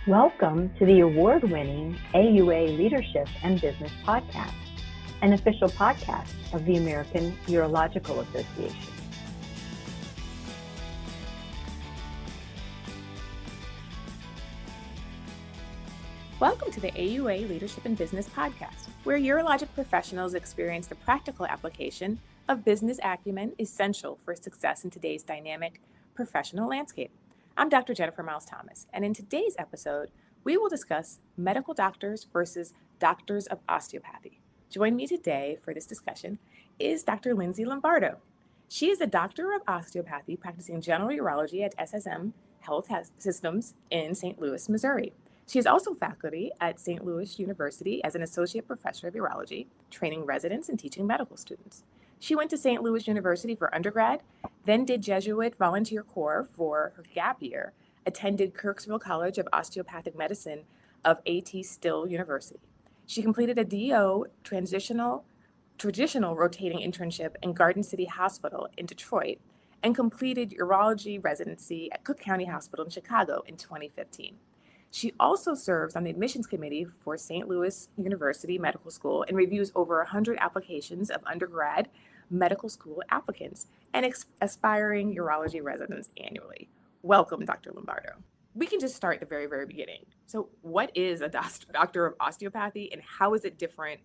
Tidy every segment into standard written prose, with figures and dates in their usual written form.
Welcome to the award-winning AUA Leadership and Business Podcast, an official podcast of the American Urological Association. Welcome to the AUA Leadership and Business Podcast, where urologic professionals experience the practical application of business acumen essential for success in today's dynamic professional landscape. I'm Dr. Jennifer Miles Thomas, and in today's episode, we will discuss medical doctors versus doctors of osteopathy. Joining me today for this discussion is Dr. Lindsay Lombardo. She is a doctor of osteopathy practicing general urology at SSM Health Systems in St. Louis, Missouri. She is also faculty at St. Louis University as an associate professor of urology, training residents and teaching medical students. She went to St. Louis University for undergrad, then did Jesuit volunteer corps for her gap year, attended Kirksville College of Osteopathic Medicine of A.T. Still University. She completed a DO traditional rotating internship in Garden City Hospital in Detroit and completed urology residency at Cook County Hospital in Chicago in 2015. She also serves on the admissions committee for St. Louis University Medical School and reviews over 100 applications of undergrad medical school applicants and aspiring urology residents annually. Welcome, Dr. Lombardo. We can just start at the very, very beginning. So what is a doctor of osteopathy and how is it different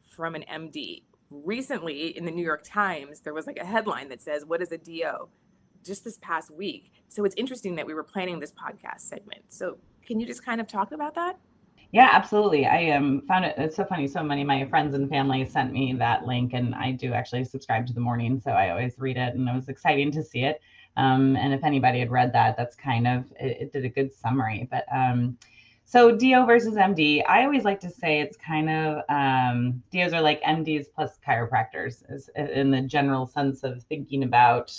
from an MD? Recently in the New York Times, there was like a headline that says, "What is a DO?" just this past week. So it's interesting that we were planning this podcast segment. So can you just kind of talk about that? Yeah, absolutely. I found it's so funny. So many of my friends and family sent me that link, and I do actually subscribe to the morning, so I always read it, and it was exciting to see it. And if anybody had read that, that's kind of, it did a good summary. But so DO versus MD, I always like to say it's kind of, DOs are like MDs plus chiropractors in the general sense of thinking about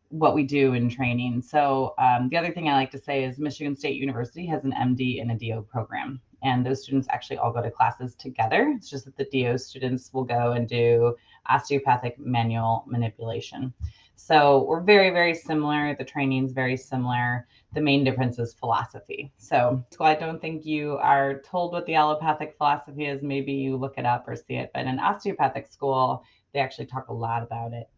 what we do in training. So the other thing I like to say is Michigan State University has an MD and a DO program, and those students actually all go to classes together. It's just that the DO students will go and do osteopathic manual manipulation. So we're very, very similar. The training's very similar. The main difference is philosophy. So I don't think you are told what the allopathic philosophy is. Maybe you look it up or see it, but in osteopathic school, they actually talk a lot about it.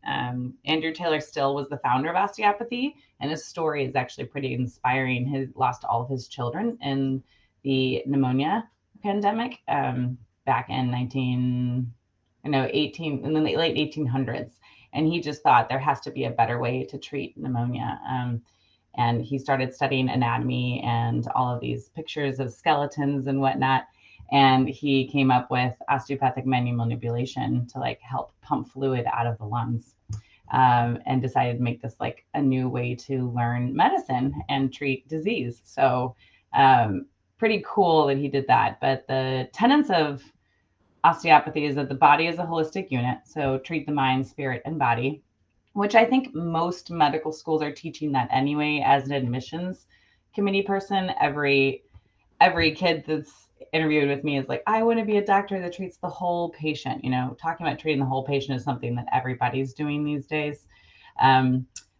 Andrew Taylor Still was the founder of osteopathy, and his story is actually pretty inspiring. He lost all of his children in the pneumonia pandemic back in in the late 1800s. And he just thought there has to be a better way to treat pneumonia. And he started studying anatomy and all of these pictures of skeletons and whatnot. And he came up with osteopathic manual manipulation to like help pump fluid out of the lungs, and decided to make this like a new way to learn medicine and treat disease. So pretty cool that he did that. But the tenets of osteopathy is that the body is a holistic unit. So treat the mind, spirit, and body, which I think most medical schools are teaching that anyway. As an admissions committee person, every kid that's interviewed with me is like, I want to be a doctor that treats the whole patient. Talking about treating the whole patient is something that everybody's doing these days.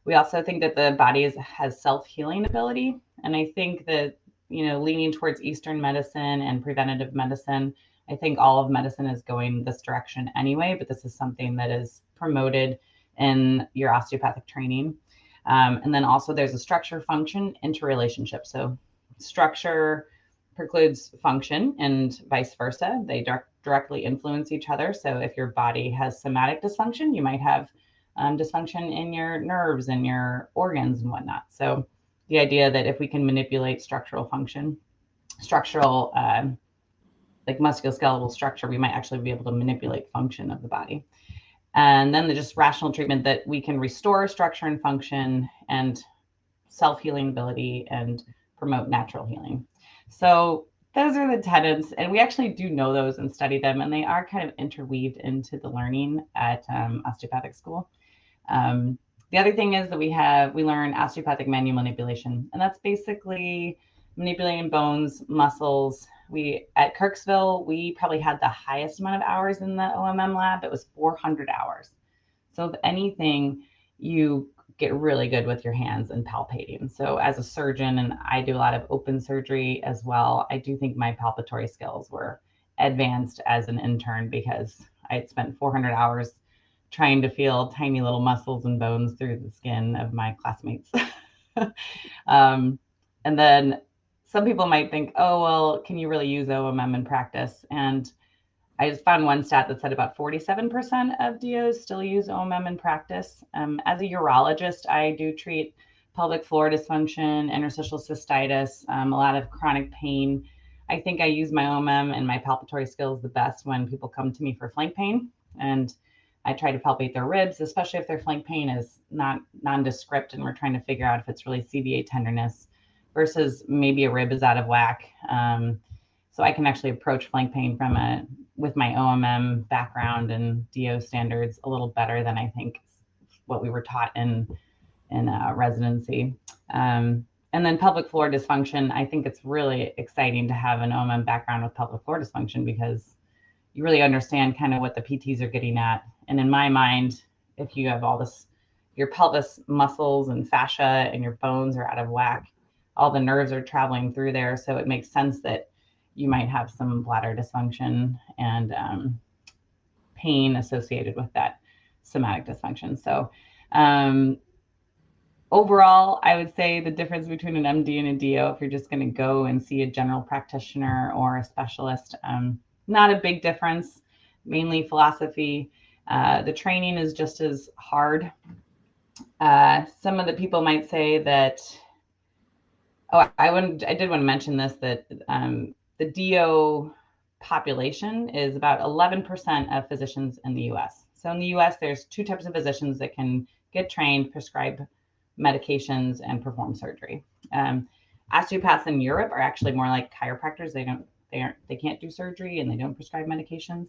We also think that the body has self-healing ability. And I think that, leaning towards Eastern medicine and preventative medicine, I think all of medicine is going this direction anyway, but this is something that is promoted in your osteopathic training. And then also there's a structure function interrelationship. So structure precludes function and vice versa. They directly influence each other. So if your body has somatic dysfunction, you might have dysfunction in your nerves and your organs and whatnot. So the idea that if we can manipulate structural function, like musculoskeletal structure, we might actually be able to manipulate function of the body. And then the just rational treatment that we can restore structure and function and self-healing ability and promote natural healing. So those are the tenets, and we actually do know those and study them, and they are kind of interweaved into the learning at osteopathic school. The other thing is that we learn osteopathic manual manipulation, and that's basically manipulating bones, muscles. At Kirksville, we probably had the highest amount of hours in the OMM lab. It was 400 hours. So if anything, you get really good with your hands and palpating. So as a surgeon, and I do a lot of open surgery as well, I do think my palpatory skills were advanced as an intern because I had spent 400 hours trying to feel tiny little muscles and bones through the skin of my classmates. And then some people might think, oh, well, can you really use OMM in practice? And I just found one stat that said about 47% of DOs still use OMM in practice. As a urologist, I do treat pelvic floor dysfunction, interstitial cystitis, a lot of chronic pain. I think I use my OMM and my palpatory skills the best when people come to me for flank pain. And I try to palpate their ribs, especially if their flank pain is not nondescript and we're trying to figure out if it's really CVA tenderness versus maybe a rib is out of whack. So I can actually approach flank pain with my OMM background and DO standards a little better than I think what we were taught in residency. And then pelvic floor dysfunction, I think it's really exciting to have an OMM background with pelvic floor dysfunction because you really understand kind of what the PTs are getting at. And in my mind, if you have all this, your pelvis muscles and fascia and your bones are out of whack, all the nerves are traveling through there. So it makes sense that you might have some bladder dysfunction and pain associated with that somatic dysfunction. So overall, I would say the difference between an MD and a DO, if you're just going to go and see a general practitioner or a specialist, not a big difference, mainly philosophy. The training is just as hard. Some of the people might say that, I did want to mention this, that the DO population is about 11% of physicians in the US. So in the US, there's two types of physicians that can get trained, prescribe medications, and perform surgery. Osteopaths in Europe are actually more like chiropractors. They can't do surgery and they don't prescribe medications.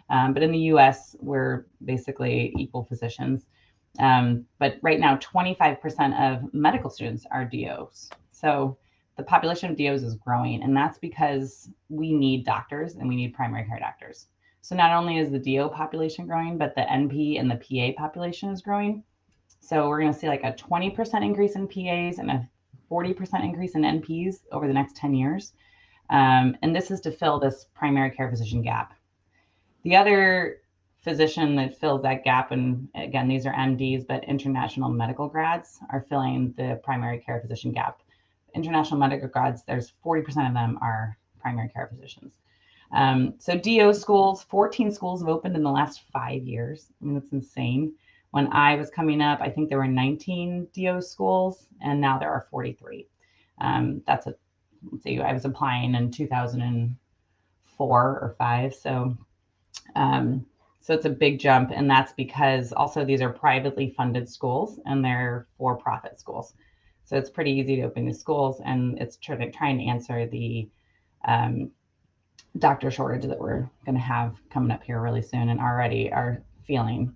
But in the US, we're basically equal physicians. But right now, 25% of medical students are DOs. So the population of DOs is growing, and that's because we need doctors and we need primary care doctors. So not only is the DO population growing, but the NP and the PA population is growing. So we're going to see like a 20% increase in PAs and a 40% increase in NPs over the next 10 years. And this is to fill this primary care physician gap. The other physician that fills that gap, and again, these are MDs, but international medical grads are filling the primary care physician gap. International medical grads, there's 40% of them are primary care physicians. So DO schools, 14 schools have opened in the last 5 years. I mean, that's insane. When I was coming up, I think there were 19 DO schools, and now there are 43. Let's see, I was applying in 2004 or 5. So it's a big jump, and that's because also these are privately funded schools and they're for-profit schools. So it's pretty easy to open these schools, and it's trying to answer the doctor shortage that we're going to have coming up here really soon and already are feeling.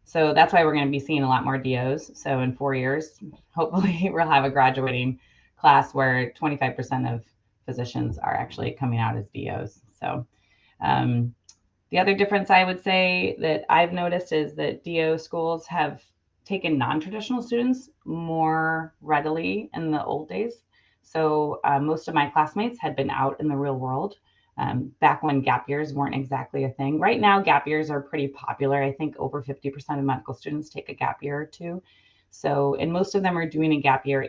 So that's why we're going to be seeing a lot more DOs. So in 4 years, hopefully we'll have a graduating class where 25% of physicians are actually coming out as DOs. So the other difference I would say that I've noticed is that DO schools have taken non-traditional students more readily in the old days. So most of my classmates had been out in the real world back when gap years weren't exactly a thing. Right now, gap years are pretty popular. I think over 50% of medical students take a gap year or two. So, and most of them are doing a gap year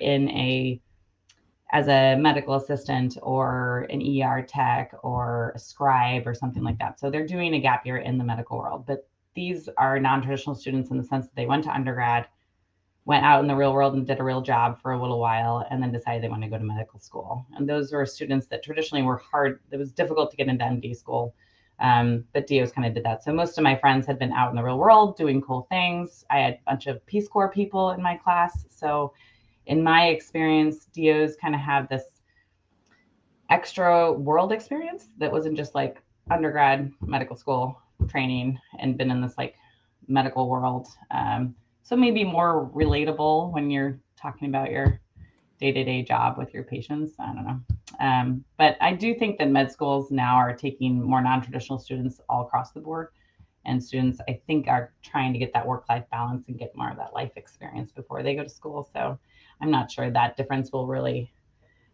as a medical assistant or an ER tech or a scribe or something like that. So they're doing a gap year in the medical world, but these are non-traditional students in the sense that they went to undergrad, went out in the real world and did a real job for a little while, and then decided they want to go to medical school. And those were students that traditionally were hard. It was difficult to get into MD school, but DOs kind of did that. So most of my friends had been out in the real world doing cool things. I had a bunch of Peace Corps people in my class. So in my experience, DOs kind of have this extra world experience that wasn't just like undergrad medical school training and been in this like medical world. So maybe more relatable when you're talking about your day-to-day job with your patients. I don't know. But I do think that med schools now are taking more non-traditional students all across the board. And students, I think, are trying to get that work-life balance and get more of that life experience before they go to school. So I'm not sure that difference will really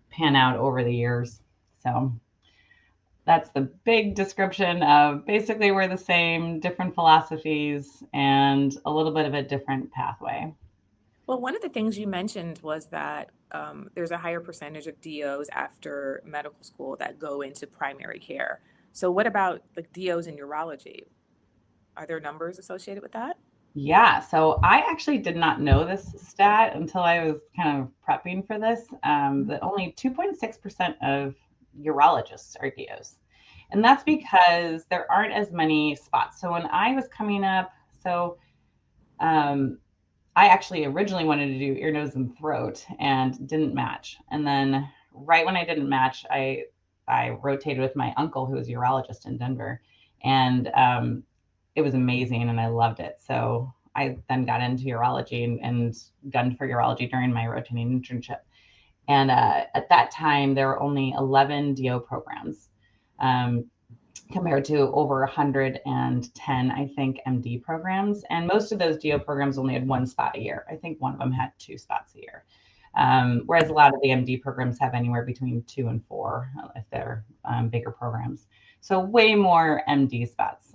pan out over the years. So that's the big description of basically we're the same, different philosophies, and a little bit of a different pathway. Well, one of the things you mentioned was that there's a higher percentage of DOs after medical school that go into primary care. So what about the DOs in urology? Are there numbers associated with that? Yeah, so I actually did not know this stat until I was kind of prepping for this, that only 2.6% of urologists are DOs. And that's because there aren't as many spots. So when I was coming up, so I actually originally wanted to do ear, nose, and throat and didn't match. And then right when I didn't match, I rotated with my uncle, who was a urologist in Denver, and it was amazing, and I loved it. So I then got into urology and gunned for urology during my rotating internship. And at that time, there were only 11 DO programs. Compared to over 110, I think, MD programs. And most of those DO programs only had one spot a year. I think one of them had 2 spots a year. Whereas a lot of the MD programs have anywhere between 2 and 4 if they're bigger programs. So way more MD spots.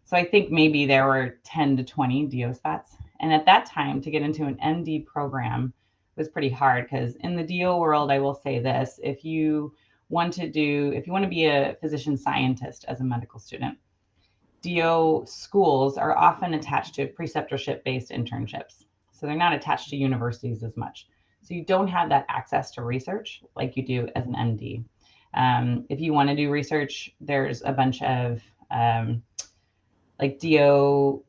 So I think maybe there were 10 to 20 DO spots. And at that time, to get into an MD program was pretty hard because in the DO world, I will say this, if you want to be a physician scientist as a medical student, DO schools are often attached to preceptorship-based internships. So they're not attached to universities as much. So you don't have that access to research like you do as an MD. If you want to do research, there's a bunch of like DO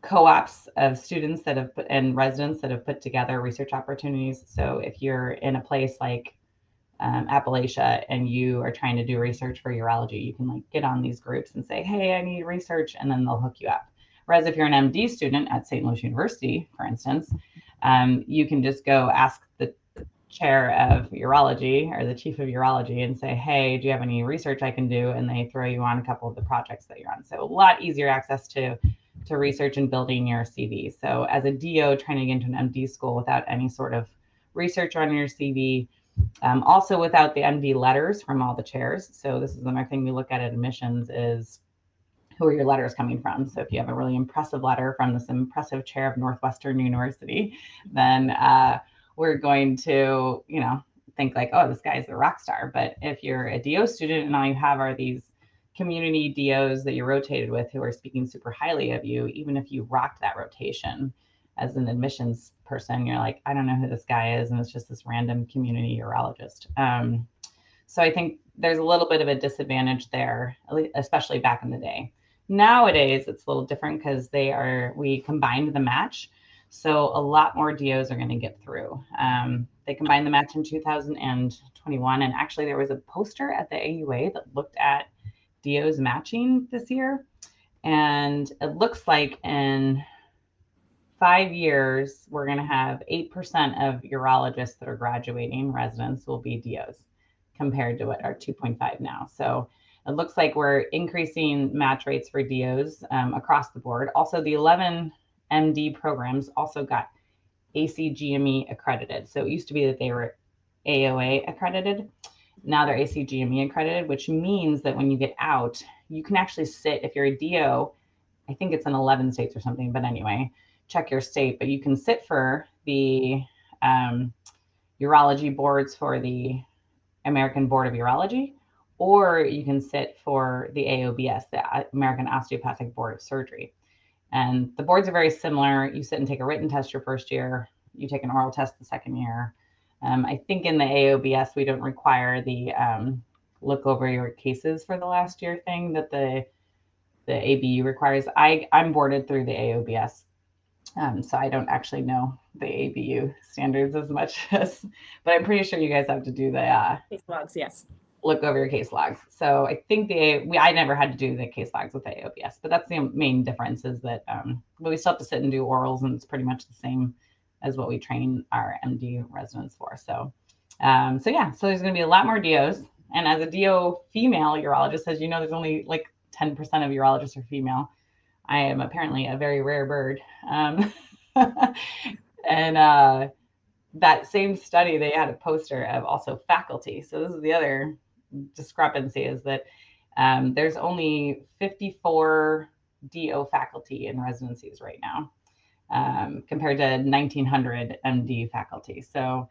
co-ops of students and residents that have put together research opportunities. So if you're in a place like Appalachia and you are trying to do research for urology, you can like get on these groups and say, hey, I need research, and then they'll hook you up. Whereas if you're an MD student at St. Louis University, for instance, you can just go ask the chair of urology or the chief of urology and say, hey, do you have any research I can do? And they throw you on a couple of the projects that you're on. So a lot easier access to research and building your CV. So as a DO trying to get into an MD school without any sort of research on your CV, also without the MD letters from all the chairs. So this is another thing we look at admissions is who are your letters coming from? So if you have a really impressive letter from this impressive chair of Northwestern University, then we're going to, think like, oh, this guy's a rock star. But if you're a DO student and all you have are these community DOs that you rotated with who are speaking super highly of you, even if you rocked that rotation as an admissions person, you're like, I don't know who this guy is. And it's just this random community urologist. So I think there's a little bit of a disadvantage there, especially back in the day. Nowadays, it's a little different because we combined the match. So a lot more DOs are going to get through. They combined the match in 2021. And actually there was a poster at the AUA that looked at DOs matching this year. And it looks like in 5 years, we're going to have 8% of urologists that are graduating residents will be DOs compared to what are 2.5 now. So it looks like we're increasing match rates for DOs across the board. Also, the 11 MD programs also got ACGME accredited. So it used to be that they were AOA accredited. Now they're ACGME accredited, which means that when you get out, you can actually sit, if you're a DO, I think it's in 11 states or something, but anyway, check your state, but you can sit for the urology boards for the American Board of Urology, or you can sit for the AOBS, the American Osteopathic Board of Surgery. And the boards are very similar. You sit and take a written test your first year. You take an oral test the second year. I think in the AOBS, we don't require the look over your cases for the last year thing that the ABU requires. I'm boarded through the AOBS. So I don't actually know the ABU standards as much as, but I'm pretty sure you guys have to do the case logs, yes. Look over your case logs. So I think I never had to do the case logs with the AOBS, but that's the main difference is that but we still have to sit and do orals, and it's pretty much the same as what we train our MD residents for. So so there's going to be a lot more DOs, and as a DO female urologist, as you know, there's only like 10% of urologists are female. I am apparently a very rare bird. And that same study, they had a poster of also faculty. So this is the other discrepancy, is that there's only 54 DO faculty in residencies right now, compared to 1,900 MD faculty. So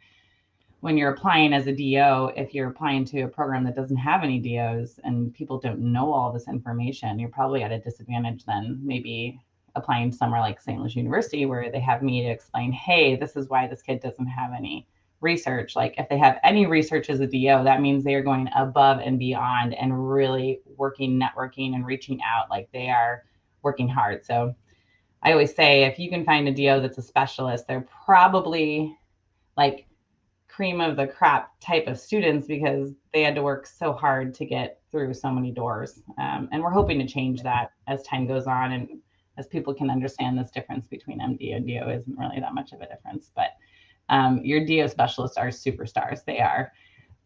when you're applying as a DO, if you're applying to a program that doesn't have any DOs and people don't know all this information, you're probably at a disadvantage than maybe applying somewhere like St. Louis University, where they have me to explain, hey, this is why this kid doesn't have any research. Like if they have any research as a DO, that means they are going above and beyond and really working, networking, and reaching out. Like they are working hard. So I always say, if you can find a DO that's a specialist, they're probably like cream of the crop type of students, because they had to work so hard to get through so many doors. And we're hoping to change that as time goes on, and as people can understand this difference between MD and DO isn't really that much of a difference. But your DO specialists are superstars.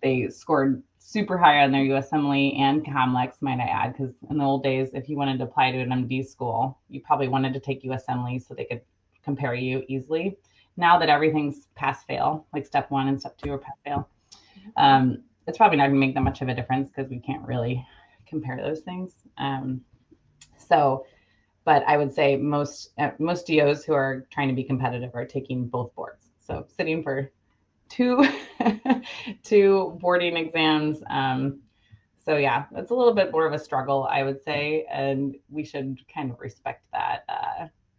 They scored super high on their USMLE and COMLEX, might I add, because in the old days, if you wanted to apply to an MD school, you probably wanted to take USMLE so they could compare you easily. Now that everything's pass-fail, like step 1 and step 2 are pass-fail, it's probably not going to make that much of a difference because we can't really compare those things. But I would say most DOs who are trying to be competitive are taking both boards. So sitting for two boarding exams. So yeah, it's a little bit more of a struggle, I would say, and we should kind of respect that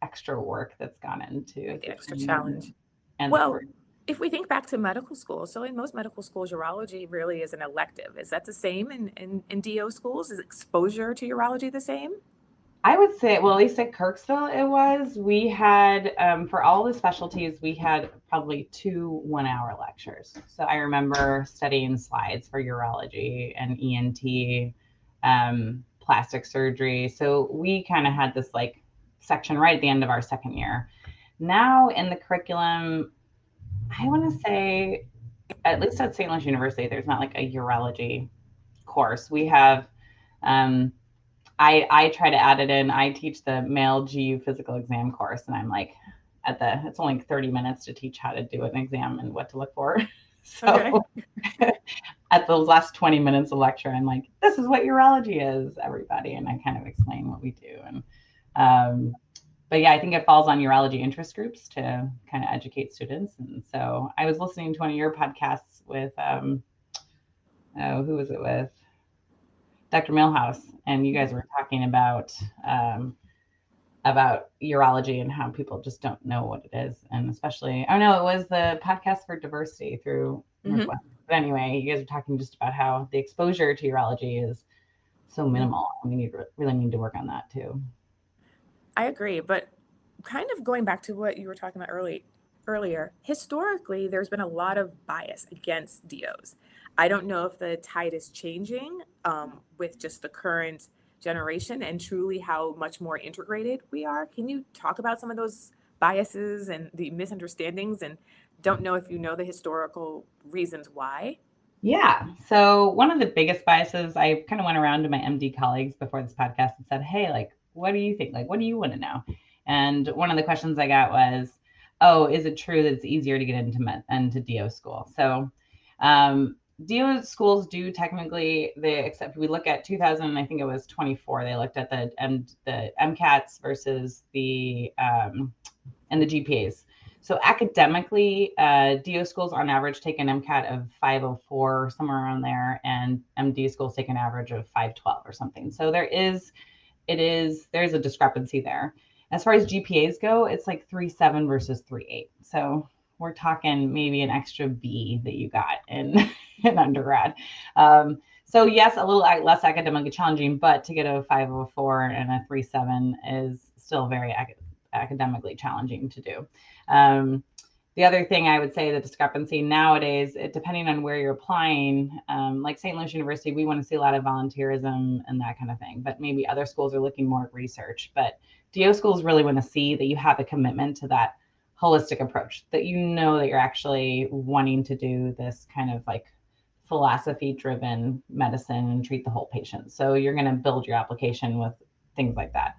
extra work that's gone into the extra challenge. And well, if we think back to medical school, so in most medical schools, urology really is an elective. Is that the same in DO schools? Is exposure to urology the same? I would say, well, at least at Kirksville it was. We had, for all the specialties, we had probably 2 one-hour lectures. So I remember studying slides for urology and ENT, plastic surgery. So we kind of had this like section right at the end of our second year. Now in the curriculum, I want to say, at least at St. Louis University, there's not like a urology course. We have, I try to add it in. I teach the male GU physical exam course, and I'm like, it's only 30 minutes to teach how to do an exam and what to look for. So okay. At those last 20 minutes of lecture, I'm like, this is what urology is, everybody. And I kind of explain what we do. And, but yeah, I think it falls on urology interest groups to kind of educate students. And so I was listening to one of your podcasts with, who was it with? Dr. Millhouse, and you guys were talking about urology and how people just don't know what it is. And especially, it was the podcast for diversity through Northwest. But anyway, you guys are talking just about how the exposure to urology is so minimal. We really need to work on that too. I agree, but kind of going back to what you were talking about earlier, historically, there's been a lot of bias against DOs. I don't know if the tide is changing with just the current generation and truly how much more integrated we are. Can you talk about some of those biases and the misunderstandings, and don't know if you know the historical reasons why? Yeah. So one of the biggest biases, I kind of went around to my MD colleagues before this podcast and said, hey, like, what do you think? Like, what do you want to know? And one of the questions I got was, oh, is it true that it's easier to get into DO school? So DO schools do technically, except we look at 2000, I think it was 24, they looked at the MCATs versus and the GPAs. So academically, DO schools on average take an MCAT of 504, somewhere around there, and MD schools take an average of 512 or something. So there is a discrepancy there. As far as GPAs go, it's like 3.7 versus 3.8. So we're talking maybe an extra B that you got in undergrad. So yes, a little less academically challenging, but to get a 504 and a 3.7 is still very academically challenging to do. The other thing I would say, the discrepancy nowadays, depending on where you're applying, like St. Louis University, we want to see a lot of volunteerism and that kind of thing, but maybe other schools are looking more at research. But DO schools really want to see that you have a commitment to that holistic approach, that you know that you're actually wanting to do this kind of like philosophy-driven medicine and treat the whole patient. So you're going to build your application with things like that.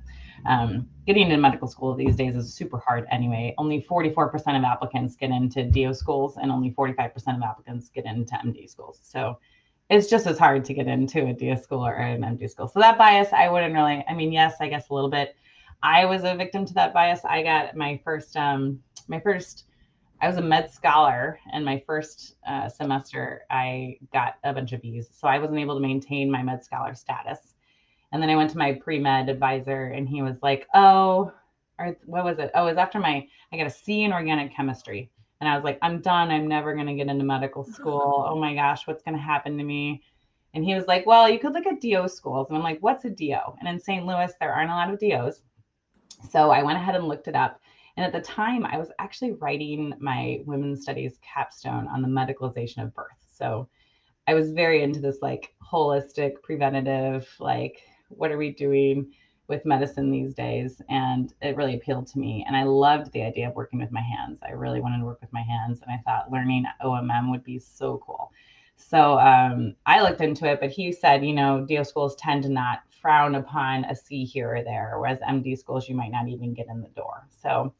Getting into medical school these days is super hard anyway. Only 44% of applicants get into DO schools, and only 45% of applicants get into MD schools. So it's just as hard to get into a DO school or an MD school. So that bias, I wouldn't really, I mean, yes, I guess a little bit. I was a victim to that bias. I got my first, I was a med scholar, and my first semester, I got a bunch of B's. So I wasn't able to maintain my med scholar status. And then I went to my pre-med advisor, and he was like, oh, or what was it? Oh, it was after I got a C in organic chemistry. And I was like, I'm done. I'm never going to get into medical school. Oh my gosh, what's going to happen to me? And he was like, well, you could look at DO schools. And I'm like, what's a DO? And in St. Louis, there aren't a lot of DOs. So I went ahead and looked it up. And at the time, I was actually writing my women's studies capstone on the medicalization of birth. So I was very into this like holistic, preventative, like, what are we doing with medicine these days? And it really appealed to me. And I loved the idea of working with my hands. I really wanted to work with my hands. And I thought learning OMM would be so cool. So I looked into it, but he said, you know, DO schools tend to not frown upon a C here or there, whereas MD schools, you might not even get in the door. So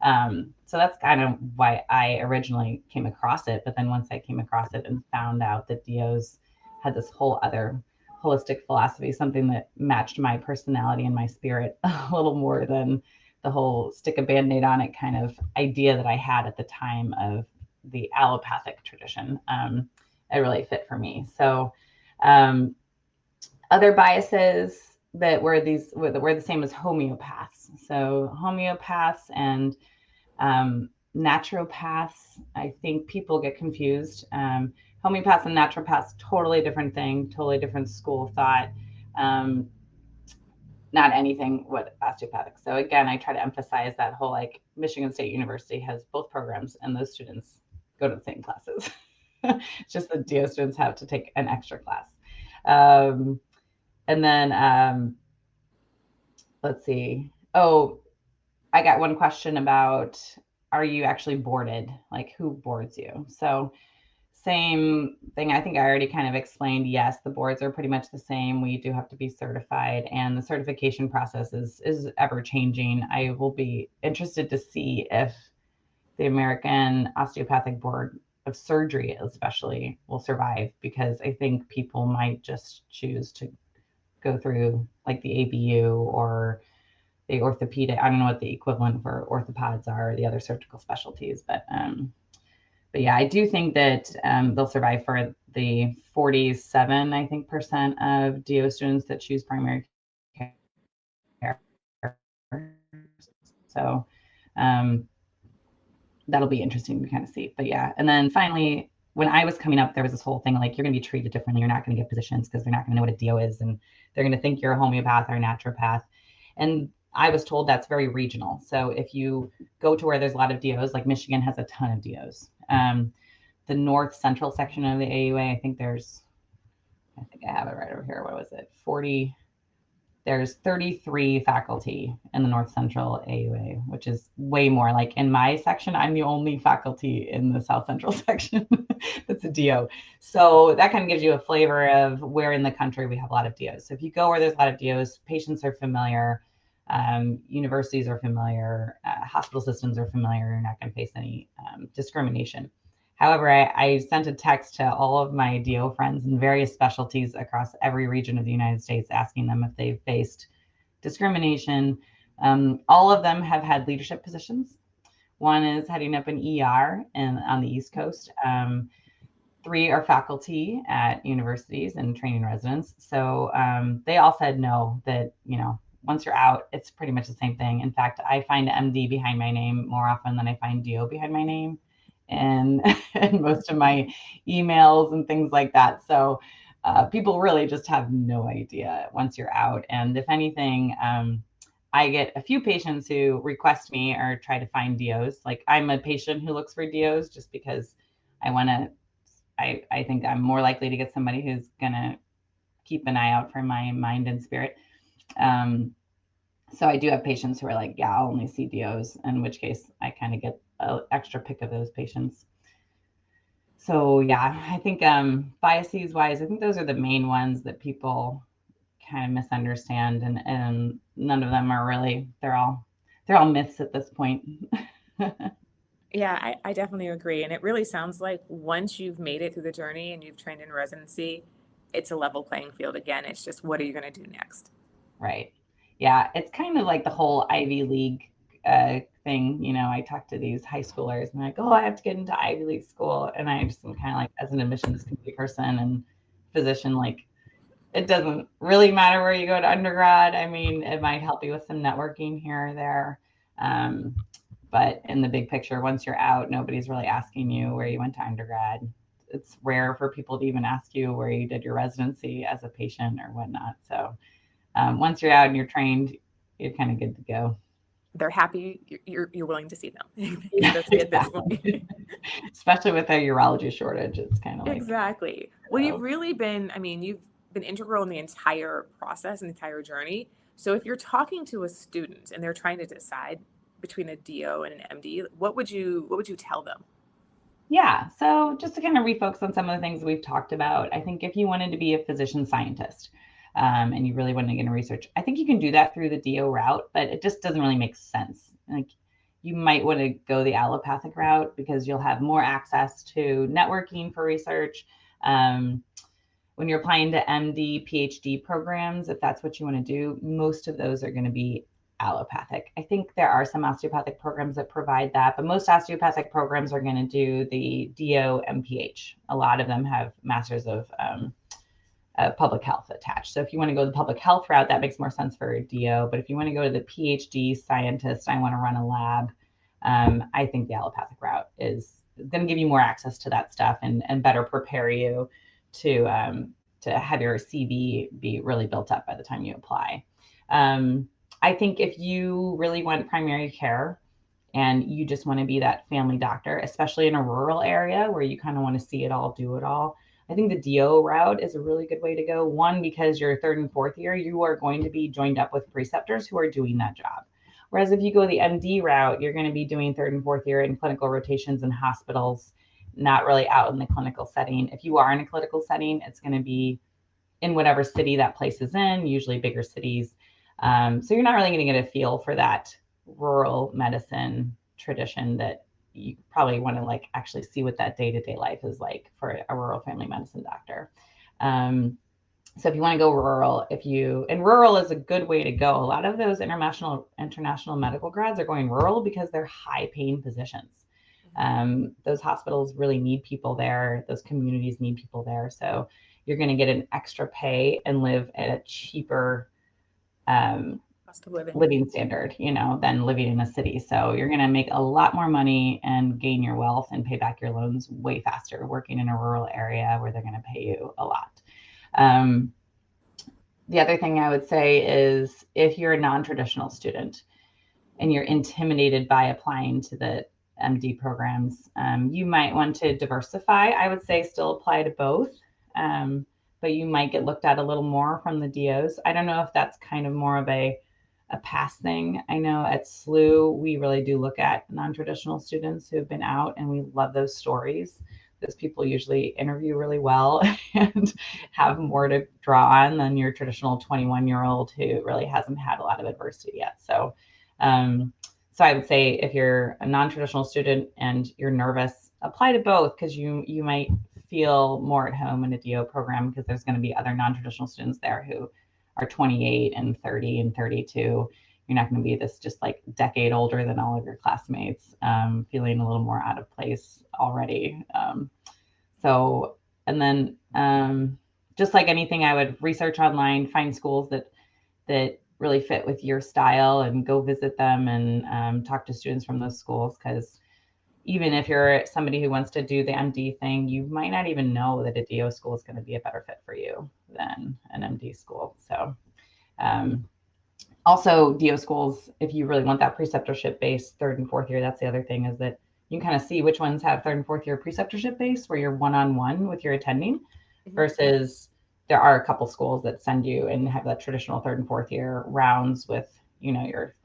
that's kind of why I originally came across it. But then once I came across it and found out that DOs had this whole other holistic philosophy, something that matched my personality and my spirit a little more than the whole stick a Band-Aid on it kind of idea that I had at the time of the allopathic tradition, it really fit for me. So other biases that were the same as homeopaths. So homeopaths and naturopaths, I think people get confused. Homeopaths and naturopaths, totally different thing, totally different school of thought. Not anything with osteopathic. So again, I try to emphasize that whole, like, Michigan State University has both programs, and those students go to the same classes. It's just the DO students have to take an extra class. And then let's see. Oh, I got one question about, are you actually boarded? Like, who boards you? So same thing. I think I already kind of explained. Yes, the boards are pretty much the same. We do have to be certified, and the certification process is ever changing. I will be interested to see if the American Osteopathic Board of Surgery especially will survive, because I think people might just choose to go through like the ABU or the orthopedic. I don't know what the equivalent for orthopods are, or the other surgical specialties, but yeah, I do think that they'll survive for the 47, I think, percent of DO students that choose primary care. So that'll be interesting to kind of see. But yeah, and then finally, when I was coming up, there was this whole thing like, you're going to be treated differently. You're not going to get positions because they're not going to know what a DO is, and they're going to think you're a homeopath or a naturopath. And I was told that's very regional. So if you go to where there's a lot of DOs, like Michigan has a ton of DOs. The north central section of the AUA, I think I have it right over here. What was it? There's 33 faculty in the north central AUA, which is way more. Like in my section, I'm the only faculty in the south central section that's a DO. So that kind of gives you a flavor of where in the country we have a lot of DOs. So if you go where there's a lot of DOs, patients are familiar, universities are familiar, hospital systems are familiar. You're not going to face any discrimination. However, I sent a text to all of my DO friends in various specialties across every region of the United States, asking them if they've faced discrimination. All of them have had leadership positions. One is heading up an ER on the East Coast. 3 are faculty at universities and training residents. So they all said no, that, once you're out, it's pretty much the same thing. In fact, I find MD behind my name more often than I find DO behind my name. And most of my emails and things like that. So people really just have no idea once you're out. And if anything, I get a few patients who request me or try to find DOs. Like, I'm a patient who looks for DOs just because I think I'm more likely to get somebody who's going to keep an eye out for my mind and spirit. So I do have patients who are like, yeah, I'll only see DOs, in which case I kind of get an extra pick of those patients. So yeah, I think biases wise, I think those are the main ones that people kind of misunderstand, and none of them are really, they're all myths at this point. Yeah, I definitely agree. And it really sounds like once you've made it through the journey and you've trained in residency, it's a level playing field again. It's just what are you going to do next? Right. Yeah, it's kind of like the whole Ivy League thing. You know, I talk to these high schoolers and they're like, oh, I have to get into Ivy League school. And I just am kind of like, as an admissions committee person and physician, like, it doesn't really matter where you go to undergrad. I mean, it might help you with some networking here or there. But in the big picture, once you're out, nobody's really asking you where you went to undergrad. It's rare for people to even ask you where you did your residency as a patient or whatnot. So once you're out and you're trained, you're kind of good to go. They're happy you're willing to see them. Yeah, Especially at this point. Especially with a urology shortage, it's kind of like Exactly. Well, you've really been, I mean, you've been integral in the entire process and the entire journey. So if you're talking to a student and they're trying to decide between a DO and an MD, what would you tell them? Yeah. So just to kind of refocus on some of the things we've talked about, I think if you wanted to be a physician scientist and you really wanted to get into research, I think you can do that through the DO route, but it just doesn't really make sense. Like, you might want to go the allopathic route because you'll have more access to networking for research. When you're applying to MD, PhD programs, if that's what you want to do, most of those are going to be allopathic. I think there are some osteopathic programs that provide that, but most osteopathic programs are going to do the DO MPH. A lot of them have masters of public health attached. So if you want to go the public health route, that makes more sense for a DO. But if you want to go to the PhD scientist, I want to run a lab, I think the allopathic route is going to give you more access to that stuff and better prepare you to have your CV be really built up by the time you apply. I think if you really want primary care and you just want to be that family doctor, especially in a rural area where you kind of want to see it all, do it all, I think the DO route is a really good way to go. One, because your third and fourth year, you are going to be joined up with preceptors who are doing that job. Whereas if you go the MD route, you're going to be doing third and fourth year in clinical rotations in hospitals, not really out in the clinical setting. If you are in a clinical setting, it's going to be in whatever city that place is in, usually bigger cities. So you're not really going to get a feel for that rural medicine tradition that you probably want to like actually see what that day-to-day life is like for a rural family medicine doctor. So if you want to go rural, and rural is a good way to go. A lot of those international medical grads are going rural because they're high paying positions. Those hospitals really need people there. Those communities need people there. So you're going to get an extra pay and live at a cheaper Cost of living standard, than living in a city. So you're going to make a lot more money and gain your wealth and pay back your loans way faster working in a rural area where they're going to pay you a lot. The other thing I would say is if you're a non-traditional student and you're intimidated by applying to the MD programs, you might want to diversify. I would say still apply to both, but you might get looked at a little more from the DOs. I don't know if that's kind of more of a pass thing. I know at SLU, we really do look at non-traditional students who have been out, and we love those stories. Those people usually interview really well and have more to draw on than your traditional 21-year-old who really hasn't had a lot of adversity yet. So I would say if you're a non-traditional student and you're nervous, apply to both because you might feel more at home in a DO program because there's going to be other non-traditional students there who are 28 and 30 and 32. You're not going to be this just like decade older than all of your classmates, feeling a little more out of place already. And then just like anything, I would research online, find schools that really fit with your style and go visit them and talk to students from those schools. Because even if you're somebody who wants to do the MD thing, you might not even know that a DO school is going to be a better fit for you than an MD school. So also DO schools, if you really want that preceptorship base third and fourth year, that's the other thing is that you can kind of see which ones have third and fourth year preceptorship base where you're one-on-one with your attending versus there are a couple schools that send you and have that traditional third and fourth year rounds with, your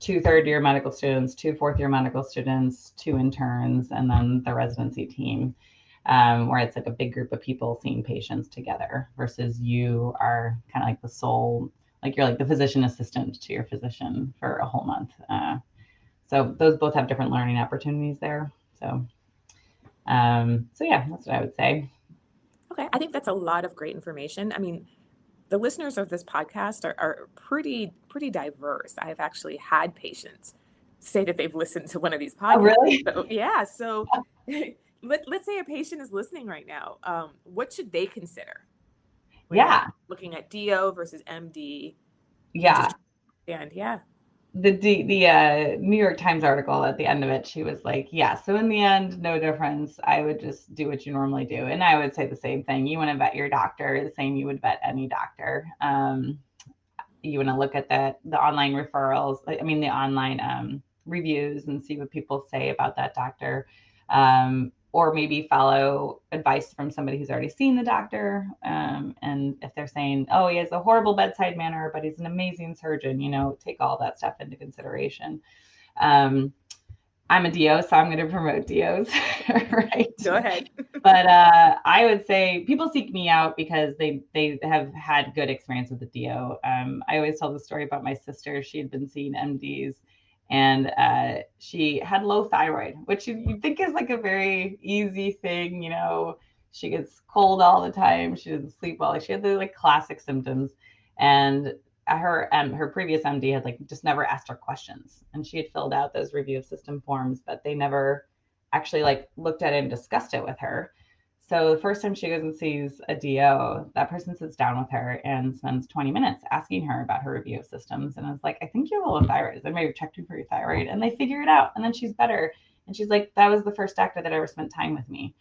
2 third-year medical students, 2 fourth-year medical students, 2 interns, and then the residency team. where it's like a big group of people seeing patients together versus you are kind of like the sole, like you're like the physician assistant to your physician for a whole month. So those both have different learning opportunities there. So yeah, that's what I would say. Okay, I think that's a lot of great information. I mean, the listeners of this podcast are pretty diverse. I've actually had patients say that they've listened to one of these podcasts. Oh, really? So, yeah. So let's say a patient is listening right now. What should they consider when Yeah. looking at DO versus MD? Yeah. And yeah. The New York Times article at the end of it, she was like, yeah, so in the end, no difference. I would just do what you normally do. And I would say the same thing. You want to vet your doctor the same you would vet any doctor. You want to look at the online referrals, the online reviews and see what people say about that doctor. Or maybe follow advice from somebody who's already seen the doctor. And if they're saying, oh, he has a horrible bedside manner, but he's an amazing surgeon, take all that stuff into consideration. I'm a DO, so I'm going to promote DOs, right? Go ahead. But I would say people seek me out because they have had good experience with the DO. I always tell the story about my sister. She had been seeing MDs, and she had low thyroid, which you think is like a very easy thing. She gets cold all the time. She doesn't sleep well. She had the like classic symptoms, and her previous MD had like just never asked her questions, and she had filled out those review of system forms, but they never actually like looked at it and discussed it with her. So the first time she goes and sees a DO, that person sits down with her and spends 20 minutes asking her about her review of systems. And it's like, I think you have a low thyroid. They may have checked you for your thyroid, and they figure it out. And then she's better. And she's like, that was the first doctor that ever spent time with me.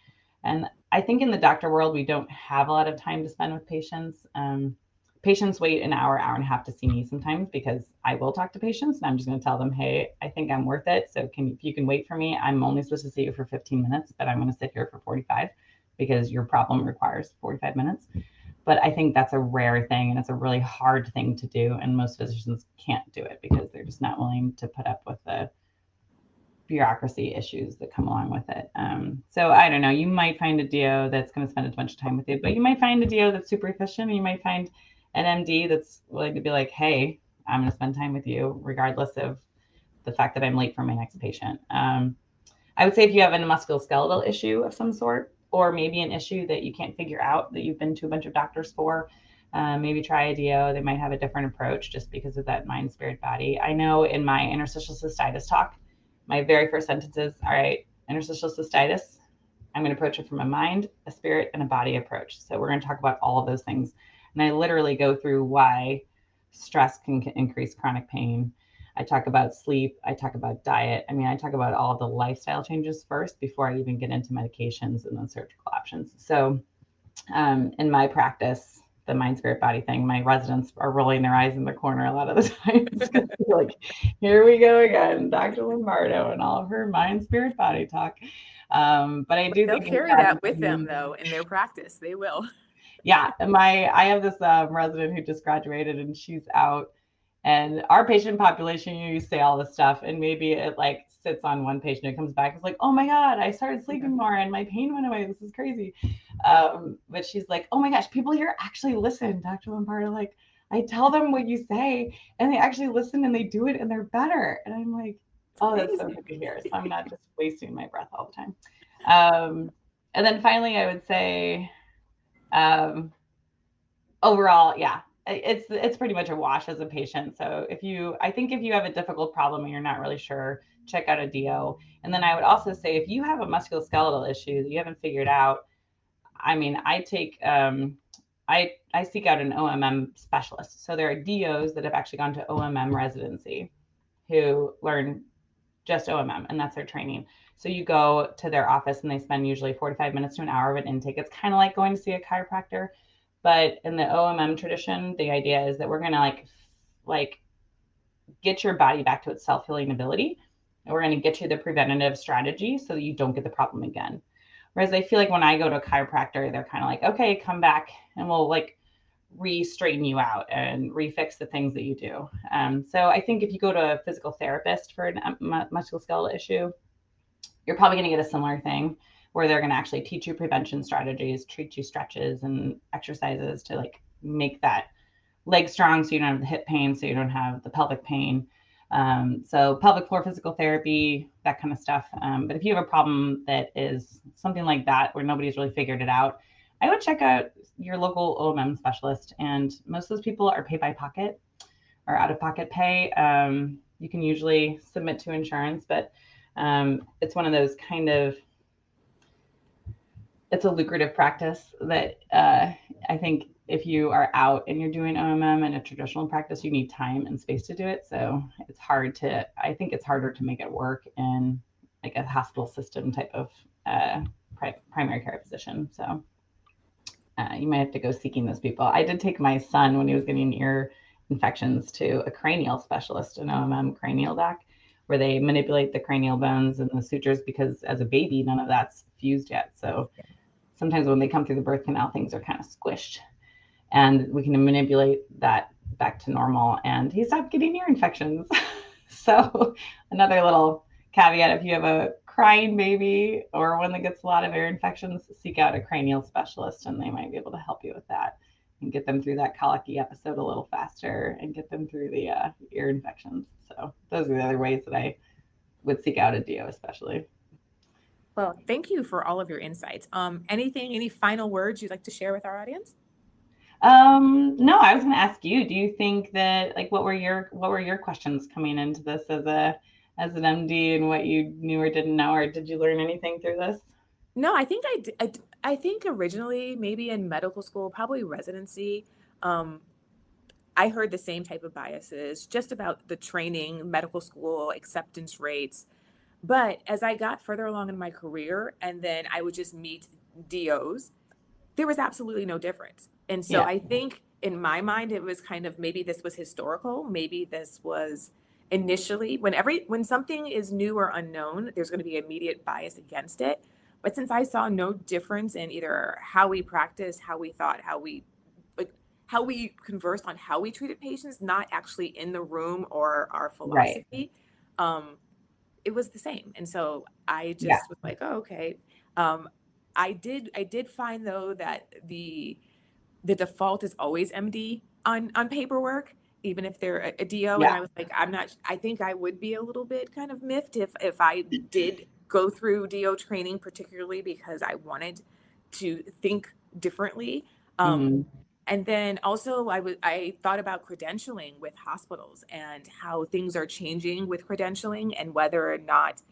And I think in the doctor world, we don't have a lot of time to spend with patients. Patients wait an hour and a half to see me sometimes because I will talk to patients and I'm just going to tell them, hey, I think I'm worth it. So if you can wait for me, I'm only supposed to see you for 15 minutes, but I'm going to sit here for 45 because your problem requires 45 minutes. But I think that's a rare thing and it's a really hard thing to do. And most physicians can't do it because they're just not willing to put up with the bureaucracy issues that come along with it. So I don't know, you might find a DO that's going to spend a bunch of time with you, but you might find a DO that's super efficient. And you might find an MD that's willing to be like, hey, I'm going to spend time with you regardless of the fact that I'm late for my next patient. I would say if you have a musculoskeletal issue of some sort, or maybe an issue that you can't figure out that you've been to a bunch of doctors for, maybe try a DO. They might have a different approach just because of that mind, spirit, body. I know in my interstitial cystitis talk, my very first sentence is, all right, interstitial cystitis, I'm going to approach it from a mind, a spirit, and a body approach. So we're going to talk about all of those things. And I literally go through why stress can increase chronic pain. I talk about sleep. I talk about diet. I talk about all of the lifestyle changes first before I even get into medications and then surgical options. So in my practice, the mind, spirit, body thing, my residents are rolling their eyes in the corner a lot of the time. Like, here we go again, Dr. Lombardo and all of her mind, spirit, body talk. But I do They'll think carry that with them though in their practice. They will. Yeah, I have this resident who just graduated and she's out, and our patient population, you say all this stuff and maybe it like sits on one patient who comes back. It's like, oh my God, I started sleeping more and my pain went away. This is crazy. But she's like, oh my gosh, people here actually listen, Dr. Lombardo. Like, I tell them what you say and they actually listen and they do it and they're better. And I'm like, oh, that's so good to hear. So I'm not just wasting my breath all the time. And then finally, I would say, overall, yeah, it's pretty much a wash as a patient. So I think if you have a difficult problem and you're not really sure, check out a DO. And then I would also say, if you have a musculoskeletal issue that you haven't figured out, I seek out an OMM specialist. So there are DOs that have actually gone to OMM residency who learn just OMM, and that's their training. So you go to their office and they spend usually 45 minutes to an hour of an intake. It's kind of like going to see a chiropractor, but in the OMM tradition, the idea is that we're going to like get your body back to its self-healing ability. And we're going to get you the preventative strategy so that you don't get the problem again. Whereas I feel like when I go to a chiropractor, they're kind of like, okay, come back and we'll like re-straighten you out and refix the things that you do. So I think if you go to a physical therapist for a musculoskeletal issue, you're probably going to get a similar thing. where they're going to actually teach you prevention strategies, teach you stretches and exercises to like make that leg strong so you don't have the hip pain, so you don't have the pelvic pain. So pelvic floor physical therapy, that kind of stuff. But if you have a problem that is something like that, where nobody's really figured it out, I would check out your local OMM specialist. And most of those people are pay by pocket or out of pocket pay. You can usually submit to insurance, but it's one of those kind of, it's a lucrative practice that I think if you are out and you're doing OMM in a traditional practice, you need time and space to do it. So I think it's harder to make it work in like a hospital system type of primary care position. So you might have to go seeking those people. I did take my son when he was getting ear infections to a cranial specialist, an OMM cranial doc, where they manipulate the cranial bones and the sutures, because as a baby, none of that's fused yet. So sometimes when they come through the birth canal, things are kind of squished, and we can manipulate that back to normal, and he stopped getting ear infections. So another little caveat, if you have a crying baby or one that gets a lot of ear infections, seek out a cranial specialist, and they might be able to help you with that and get them through that colicky episode a little faster and get them through the ear infections. So those are the other ways that I would seek out a DO especially. Well, thank you for all of your insights. Any final words you'd like to share with our audience? No, I was going to ask you, do you think that, like, what were your questions coming into this as an MD, and what you knew or didn't know, or did you learn anything through this? No, I think I think originally, maybe in medical school, probably residency, I heard the same type of biases just about the training, medical school acceptance rates. But as I got further along in my career, and then I would just meet DOs, there was absolutely no difference. And so I think in my mind, it was kind of, maybe this was historical. Maybe this was initially when something is new or unknown, there's going to be immediate bias against it. But since I saw no difference in either how we practiced, how we thought, how we conversed on how we treated patients, not actually in the room or our philosophy, it was the same. And so I just was like, oh, okay. I did find though that the default is always MD on paperwork, even if they're a DO. And I was like, I think I would be a little bit kind of miffed if I did go through DO training, particularly because I wanted to think differently. And then also I thought about credentialing with hospitals and how things are changing with credentialing, and whether or not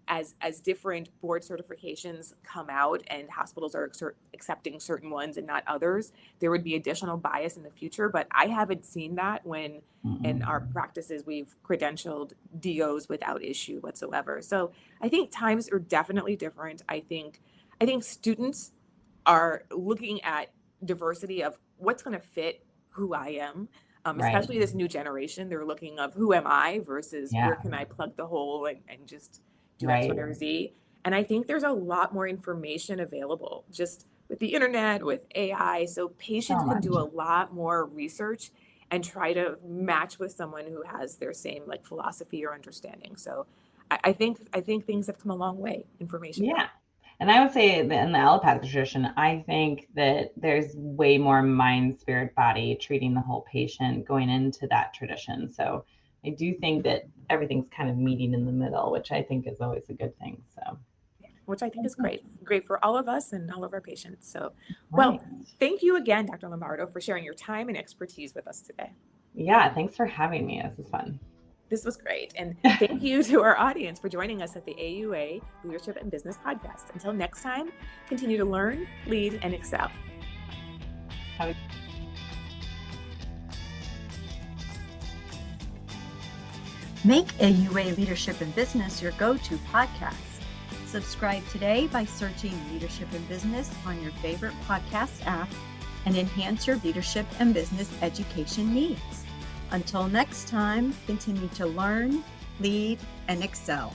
as different board certifications come out and hospitals are accepting certain ones and not others, there would be additional bias in the future. But I haven't seen that when in our practices we've credentialed DOs without issue whatsoever. So I think times are definitely different. I think students are looking at diversity of what's going to fit who I am. Especially this new generation, they're looking of who am I versus where can I plug the hole and just do X, Y, or Z. And I think there's a lot more information available just with the internet, with AI. So patients can do a lot more research and try to match with someone who has their same like philosophy or understanding. So I think things have come a long way, information. Yeah. And I would say that in the allopathic tradition, I think that there's way more mind, spirit, body, treating the whole patient going into that tradition. So I do think that everything's kind of meeting in the middle, which I think is always a good thing. So, which I think is great for all of us and all of our patients. So, well, thank you again, Dr. Lombardo, for sharing your time and expertise with us today. Yeah, thanks for having me. This was fun. This was great. And thank you to our audience for joining us at the AUA Leadership and Business Podcast. Until next time, continue to learn, lead, and excel. Make AUA Leadership and Business your go-to podcast. Subscribe today by searching Leadership and Business on your favorite podcast app and enhance your leadership and business education needs. Until next time, continue to learn, lead, and excel.